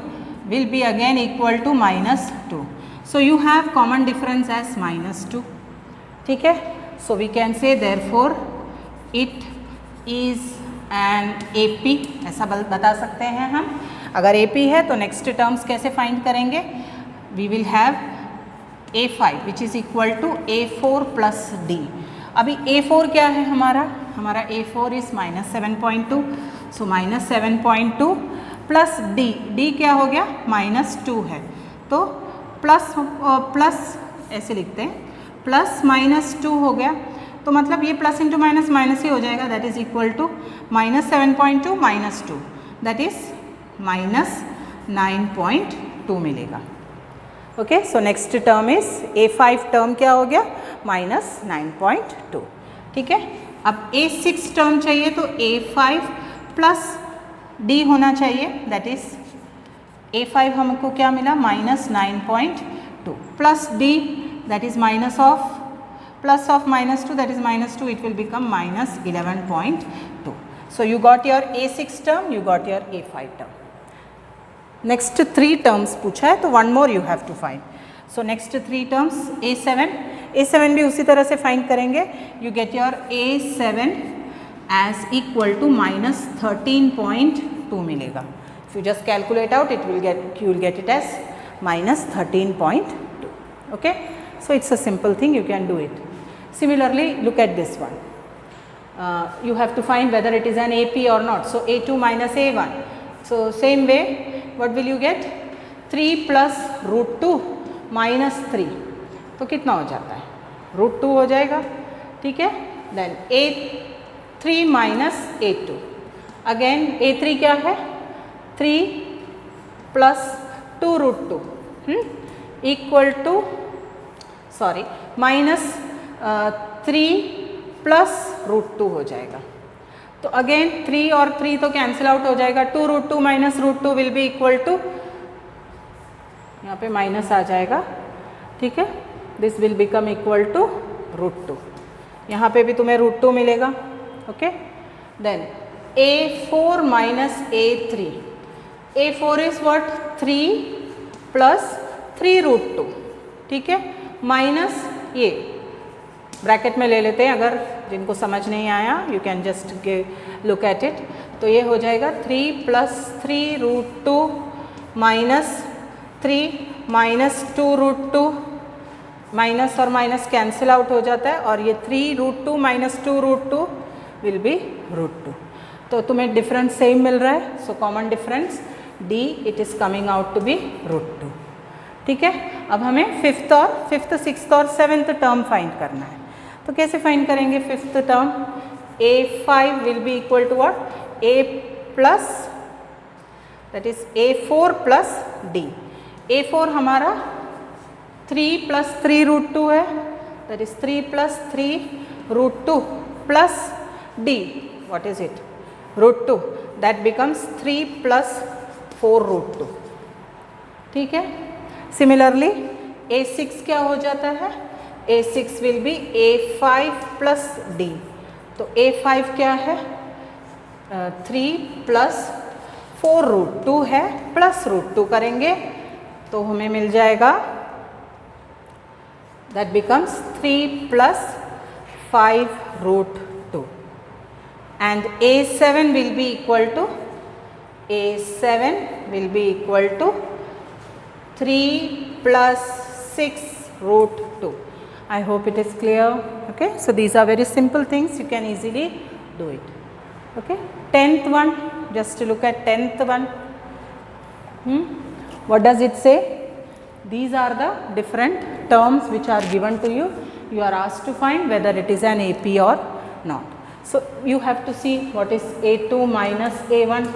S1: will be again equal to minus 2. So you have common difference as minus 2. ठीक है, so we can say therefore it is an AP. ऐसा बता सकते हैं हम. अगर AP है तो नेक्स्ट टर्म्स कैसे फाइंड करेंगे? We will have A5 which is equal to A4 plus D. अभी A4 क्या है हमारा? A4 is minus 7.2. So minus 7.2 plus D. D क्या हो गया? minus 2 है. तो प्लस ऐसे लिखते हैं, प्लस माइनस 2 हो गया. तो मतलब ये प्लस इंटू माइनस माइनस ही हो जाएगा. That is equal to minus 7.2 minus 2, that is minus 9.2 मिलेगा. Okay, so next term is A5 term क्या हो गया? माइनस 9.2. ठीक है, अब A6 टर्म चाहिए तो A5 प्लस D होना चाहिए. दैट इज A5 हमको क्या मिला? Minus 9.2 plus D, that is minus of plus of minus 2, that is minus 2. It will become minus 11.2. So you got your A6 term, you got your A5 term. Next 3 terms पूछा है तो 1 more you have to find. So next 3 terms A7 भी उसी तरह से find करेंगे. You get your A7 as equal to minus 13.2 मिलेगा. If you just calculate out you will get it as minus 13.2. Okay, so it's a simple thing, you can do it. Similarly look at this one. You have to find whether it is an AP or not. So A2 minus A1. So same way, what will you get? 3 plus root 2 minus 3. तो कितना हो जाता है? root 2 हो जाएगा. ठीक है, then A3 minus A2. Again A3 क्या है? 3 plus 2 root 2 equal to minus 3 plus root 2 हो जाएगा. तो अगेन 3 और 3 तो कैंसिल आउट हो जाएगा. 2 root 2 minus root 2 will be equal to, यहाँ पे माइनस आ जाएगा. ठीक है, this will become equal to root 2. यहाँ पे भी तुम्हें रूट 2 मिलेगा. Okay, then A4 minus A3. A4 is what 3 plus 3 root 2, ठीक है, माइनस ये ब्रैकेट में ले लेते हैं, अगर जिनको समझ नहीं आया you can just look at it. तो ये हो जाएगा 3 plus 3 root 2 minus 3 minus 2 root 2, minus और माइनस कैंसिल आउट हो जाता है और ये 3 root 2 minus 2 root 2 will be root 2। तो तुम्हें डिफरेंस सेम मिल रहा है, so common difference D it is coming out to be root 2, ठीक है। अब हमें फिफ्थ सिक्स्थ और सेवेंथ टर्म फाइंड करना है। तो कैसे फाइंड करेंगे fifth term? A5 will be equal to what? A plus that is A4 plus D। A4 हमारा 3 प्लस 3 रूट 2 है, that is 3 plus 3 root 2 plus D, what is it? Root 2, that becomes 3 plus 4 root 2, ठीक है। Similarly A6 क्या हो जाता है? A6 will be A5 plus D। तो A5 क्या है? 3 प्लस 4 रूट 2 है, प्लस रूट 2 करेंगे तो हमें मिल जाएगा, that becomes 3 plus 5 root 2 and A7 will be equal to A7 will be equal to 3 plus 6 root 2. I hope it is clear. Okay, so these are very simple things, you can easily do it. Okay, 10th one, just to look at 10th one. What does it say? These are the different terms which are given to you. You are asked to find whether it is an AP or not. So you have to see what is A2 minus A1.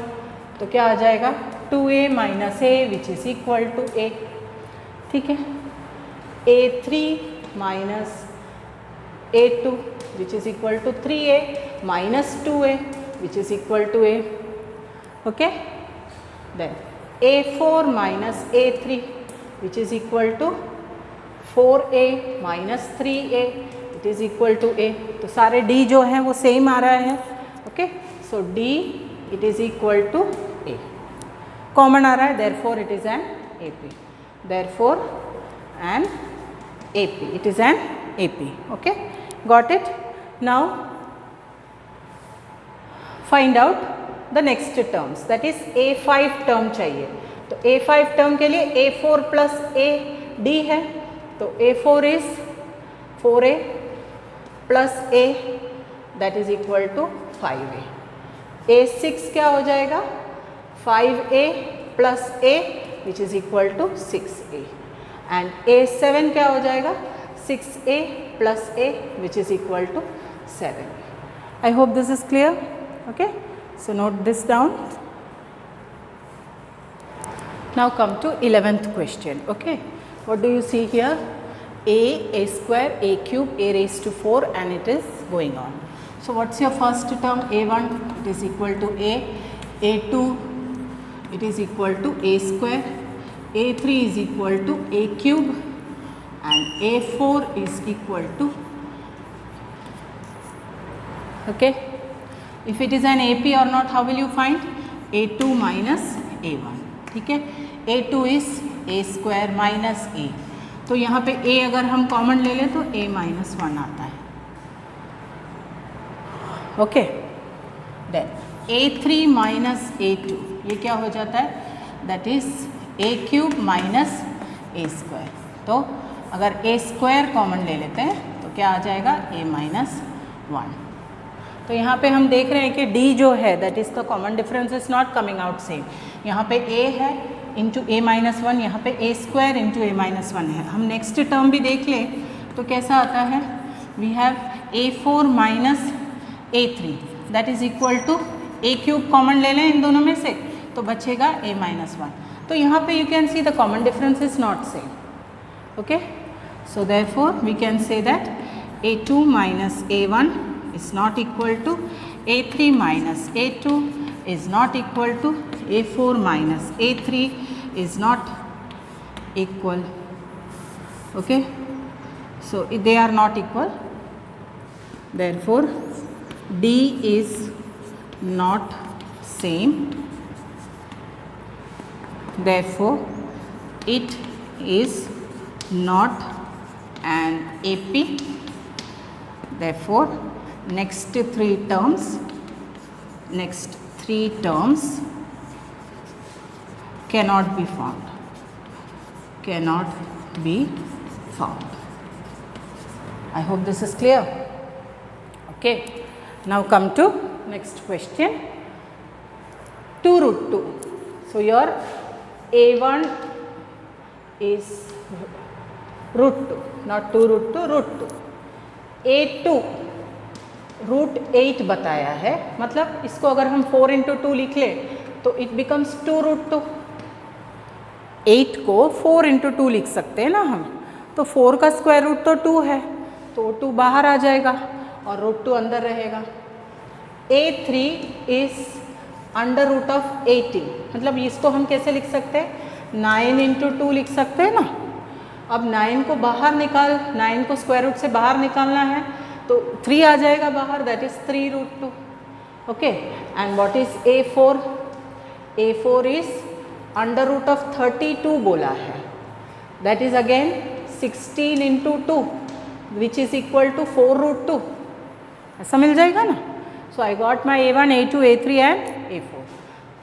S1: तो क्या आ जाएगा? 2A minus A which is equal to A, ठीक है। A3 minus A2 which is equal to 3A minus 2A which is equal to A, okay. Then A4 minus A3 which is equal to 4A minus 3A it is equal to A। तो सारे D जो हैं वो same आ रहा है, okay. So D it is equal to A, common आ रहा है, therefore it is an AP, therefore an AP, it is an AP, okay, got it। Now find out the next terms, that is A5 term चाहिए। तो A5 term के लिए A4 plus AD है, तो A4 is 4A plus A that is equal to 5A। A6 क्या हो जाएगा? 5A plus A which is equal to 6A and A7 क्या हो जाएगा? 6A plus A which is equal to 7। I hope this is clear, okay. So note this down. Now come to 11th question, okay. What do you see here? A square, A cube, A raised to 4 and it is going on. So what's your first term? A1 it is equal to A, A2 it is equal to A square, A3 is equal to A cube and A4 is equal to, okay. If it is an AP or not, how will you find? A2 minus A1, ठीक है। A2 is A square minus A, तो यहाँ पे A अगर हम common ले लें तो A minus 1 आता है, okay. Then A3 minus A2 ये क्या हो जाता है? That is A cube minus A square. तो अगर A स्क्वायर कॉमन ले लेते हैं तो क्या आ जाएगा? A minus 1। तो यहाँ पे हम देख रहे हैं कि D जो है that is the common difference is not coming out same. यहाँ पे A है इंटू A माइनस 1, यहाँ पे A square into A minus 1 है। हम नेक्स्ट टर्म भी देख लें तो कैसा आता है? We have A4 minus A3 that is equal to A cube common ले लें इन दोनों में से तो बचेगा A माइनस 1। तो यहाँ पे you can see the common difference is not same, okay. So therefore we can say that A2 minus A1 is not equal to A3 minus A2 is not equal to A4 minus A3 is not equal, okay. So they are not equal, therefore D is not same therefore it is not an AP. Therefore next three terms cannot be found. I hope this is clear. Okay, now come to next question. 2 root 2. So your A1 is root 2, not 2 root 2, root 2. A2 root 8 बताया है, मतलब इसको अगर हम 4 into 2 लिख लें तो it becomes 2 root 2. 8 को 4 into 2 लिख सकते हैं ना हम, तो 4 का स्क्वायर रूट तो 2 है, तो 2 बाहर आ जाएगा और रूट 2 अंदर रहेगा. A3 is under root of 18, मतलब इसको हम कैसे लिख सकते हैं, 9 into 2 लिख सकते हैं ना. अब 9 को बाहर 9 को स्क्वायर रूट से बाहर निकालना है तो 3 आ जाएगा बाहर, that is 3 root 2. Okay, and what is A4? A4 is under root of 32 बोला है, that is again 16 into 2 which is equal to 4 root 2. ऐसा मिल जाएगा ना. So I got my A1, A2, A3 and A4.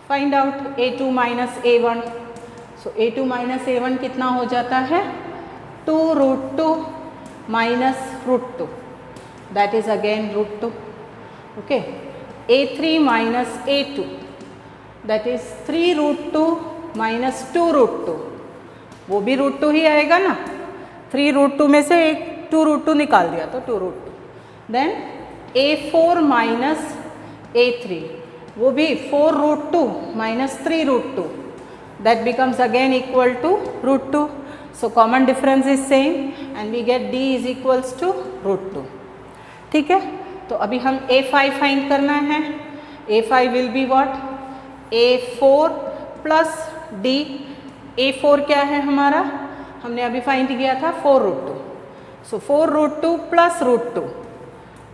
S1: Find out A2 minus A1. So A2 minus A1 कितना हो जाता है, 2 root 2 minus root 2, that is again root 2. Okay, A3 minus A2, that is 3 root 2 minus 2 root 2, वो भी root 2 ही आएगा ना. 3 root 2 में से एक 2 root 2 निकाल दिया तो 2 root 2. Then A4 minus A3, वो भी 4 root 2 minus 3 root 2, that becomes again equal to root 2. So common difference is same and we get D is equals to root 2. ठीक है, तो अभी हम A5 फाइंड करना है. A5 will be what, A4 plus D. A4 क्या है हमारा, हमने अभी फाइंड किया था 4 root 2. सो 4 root 2 प्लस root 2,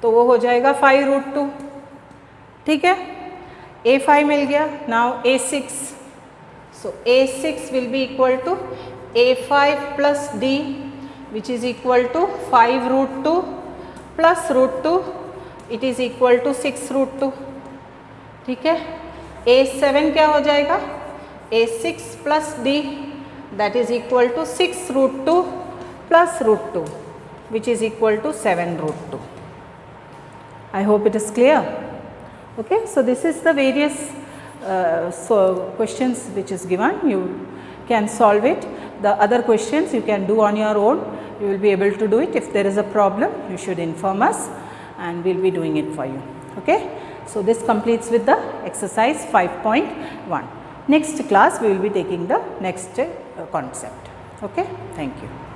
S1: तो वो हो जाएगा 5 root 2. ठीक है, A5 मिल गया. Now A6. So A6 will be equal to A5 plus D, which is equal to 5 root 2 plus root 2, it is equal to 6 root 2. ठीक है, A7 क्या हो जाएगा, A6 plus D, that is equal to 6 root 2 plus root 2, which is equal to 7 root 2. I hope it is clear. Okay, so this is the various questions which is given. You can solve it. The other questions you can do on your own. You will be able to do it. If there is a problem, you should inform us and we will be doing it for you. Okay. So this completes with the exercise 5.1. Next class we will be taking the next concept. Okay. Thank you.